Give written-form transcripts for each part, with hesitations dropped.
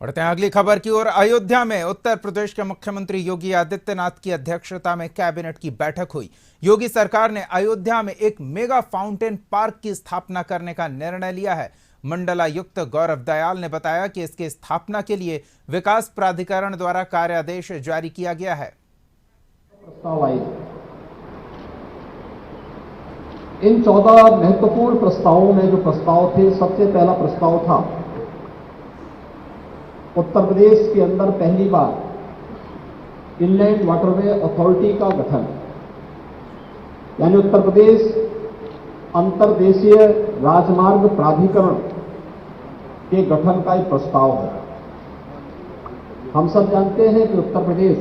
बढ़ते हैं अगली खबर की ओर। अयोध्या में उत्तर प्रदेश के मुख्यमंत्री योगी आदित्यनाथ की अध्यक्षता में कैबिनेट की बैठक हुई। योगी सरकार ने अयोध्या में एक मेगा फाउंटेन पार्क की स्थापना करने का निर्णय लिया है। मंडलायुक्त गौरव दयाल ने बताया कि इसकी स्थापना के लिए विकास प्राधिकरण द्वारा कार्यादेश जारी किया गया है। प्रस्ताव आए। इन 14 महत्वपूर्ण प्रस्तावों में जो प्रस्ताव थे, सबसे पहला प्रस्ताव था उत्तर प्रदेश के अंदर पहली बार इनलैंड वाटरवे अथॉरिटी का गठन, यानी उत्तर प्रदेश अंतर्देशीय राजमार्ग प्राधिकरण के गठन का एक प्रस्ताव है। हम सब जानते हैं कि उत्तर प्रदेश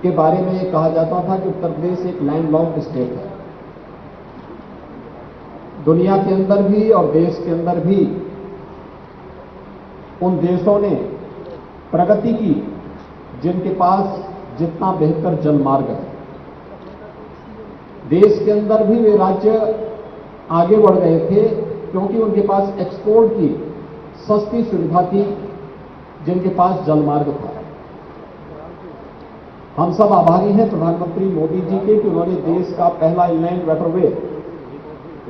के बारे में कहा जाता था कि उत्तर प्रदेश एक लैंडलॉक्ड स्टेट है। दुनिया के अंदर भी और देश के अंदर भी उन देशों ने प्रगति की जिनके पास जितना बेहतर जलमार्ग है। देश के अंदर भी वे राज्य आगे बढ़ गए थे क्योंकि उनके पास एक्सपोर्ट की सस्ती सुविधा थी, जिनके पास जलमार्ग था। हम सब आभारी हैं प्रधानमंत्री मोदी जी के कि उन्होंने देश का पहला इनलैंड वाटरवे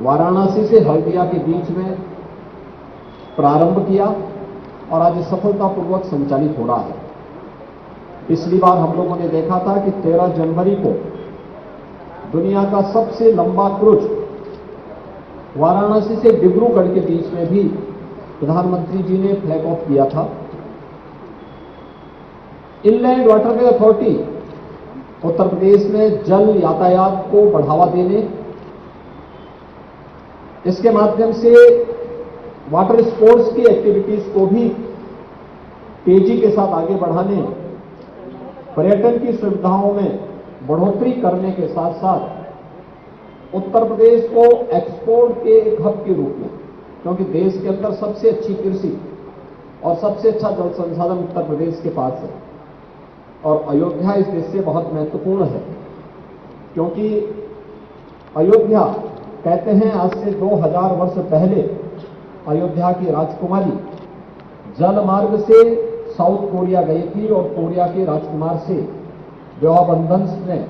वाराणसी से हल्दिया के बीच में प्रारंभ किया और आज सफलतापूर्वक संचालित हो रहा है। पिछली बार हम लोगों ने देखा था कि 13 जनवरी को दुनिया का सबसे लंबा क्रूज वाराणसी से डिब्रूगढ़ के बीच में भी प्रधानमंत्री जी ने फ्लैग ऑफ किया था। Inland waterway authority Uttar Pradesh में जल यातायात को बढ़ावा देने, इसके माध्यम से वाटर स्पोर्ट्स की एक्टिविटीज को भी तेजी के साथ आगे बढ़ाने, पर्यटन की सुविधाओं में बढ़ोतरी करने के साथ साथ उत्तर प्रदेश को एक्सपोर्ट के एक हब के रूप में, क्योंकि देश के अंदर सबसे अच्छी कृषि और सबसे अच्छा जल संसाधन उत्तर प्रदेश के पास है और अयोध्या इस देश से बहुत महत्वपूर्ण है, क्योंकि अयोध्या कहते हैं आज से 2000 वर्ष पहले अयोध्या की राजकुमारी जलमार्ग से साउथ कोरिया गई थी और कोरिया के राजकुमार से विवाह बंधन में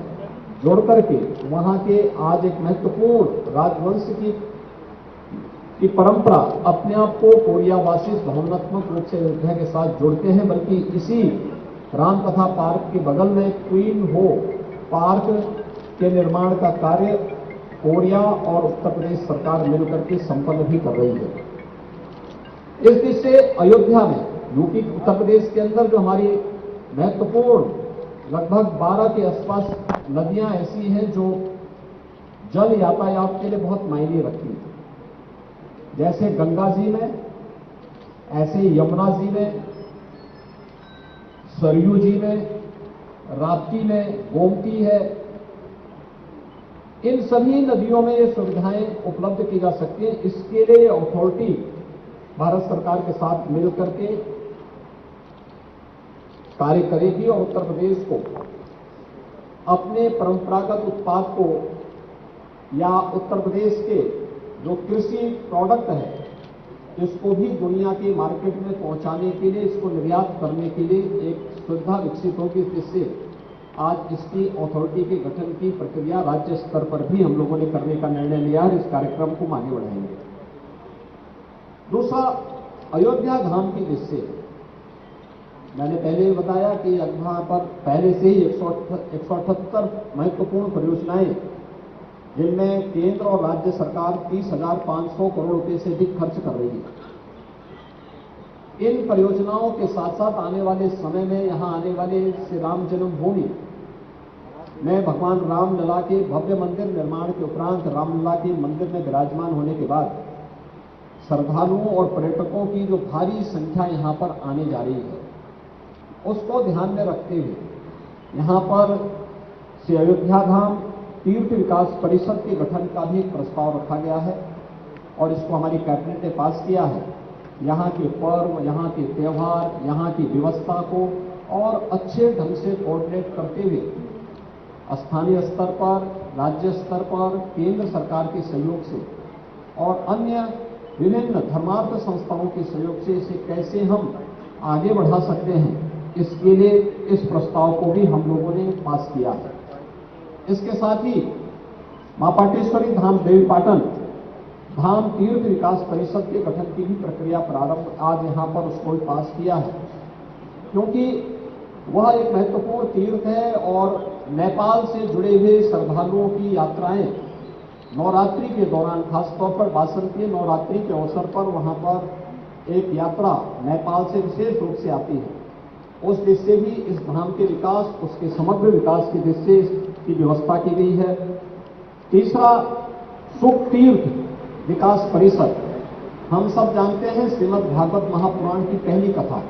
जोड़ करके वहां के आज एक महत्वपूर्ण राजवंश की परंपरा अपने आप को कोरियावासी भावनात्मक रूप से अयोध्या के साथ जोड़ते हैं। बल्कि इसी रामकथा पार्क के बगल में क्वीन हो पार्क के निर्माण का कार्य कोरिया और उत्तर प्रदेश सरकार मिलकर के संपन्न भी कर रही है। इस दृष्टि से अयोध्या में यूपी उत्तर प्रदेश के अंदर जो हमारी महत्वपूर्ण लगभग 12 के आसपास नदियां ऐसी हैं जो जल यातायात के लिए बहुत मायने रखती हैं, जैसे गंगा जी में, ऐसे यमुना जी में, सरयू जी में, राप्ती में, गोमती है। इन सभी नदियों में ये सुविधाएं उपलब्ध की जा सकती हैं। इसके लिए अथॉरिटी भारत सरकार के साथ मिलकर के कार्य करेगी और उत्तर प्रदेश को अपने परंपरागत उत्पाद को या उत्तर प्रदेश के जो कृषि प्रोडक्ट है इसको भी दुनिया के मार्केट में पहुंचाने के लिए, इसको निर्यात करने के लिए एक सुविधा विकसित होगी, जिससे आज इसकी अथॉरिटी के गठन की प्रक्रिया राज्य स्तर पर भी हम लोगों ने करने का निर्णय लिया है। इस कार्यक्रम को आगे बढ़ाएंगे। दूसरा, अयोध्या धाम की दृष्टि से मैंने पहले बताया कि वहां पर पहले से ही 178 महत्वपूर्ण परियोजनाएं, जिनमें केंद्र और राज्य सरकार 30,500 करोड़ रुपए से अधिक खर्च कर रही है। इन परियोजनाओं के साथ साथ आने वाले समय में यहां आने वाले श्री राम जन्मभूमि में भगवान रामलला के भव्य मंदिर निर्माण के उपरांत रामलला के मंदिर में विराजमान होने के बाद श्रद्धालुओं और पर्यटकों की जो भारी संख्या यहां पर आने जा रही है, उसको ध्यान में रखते हुए यहां पर श्री अयोध्या धाम तीर्थ विकास परिषद के गठन का भी एक प्रस्ताव रखा गया है और इसको हमारी कैबिनेट ने पास किया है। यहाँ के पर्व, यहाँ के त्यौहार, यहाँ की व्यवस्था को और अच्छे ढंग से कोऑर्डिनेट करते हुए स्थानीय स्तर पर, राज्य स्तर पर, केंद्र सरकार के सहयोग से और अन्य विभिन्न धर्मार्थ संस्थाओं के सहयोग से इसे कैसे हम आगे बढ़ा सकते हैं, इसके लिए इस प्रस्ताव को भी हम लोगों ने पास किया है। इसके साथ ही मां पाटेश्वरी धाम देवीपाटन धाम तीर्थ विकास परिषद के गठन की भी प्रक्रिया प्रारंभ आज यहां पर उसको भी पास किया है, क्योंकि वह एक महत्वपूर्ण तीर्थ है और नेपाल से जुड़े हुए श्रद्धालुओं की यात्राएं नवरात्रि के दौरान, खासतौर पर वासंतीय नवरात्रि के अवसर पर वहां पर एक यात्रा नेपाल से विशेष रूप से आती है। उस दृष्टि से भी इस धाम के विकास, उसके समग्र विकास की दृष्टि से इसकी व्यवस्था की गई है। तीसरा, सुख तीर्थ विकास परिषद। हम सब जानते हैं श्रीमद् भागवत महापुराण की पहली कथा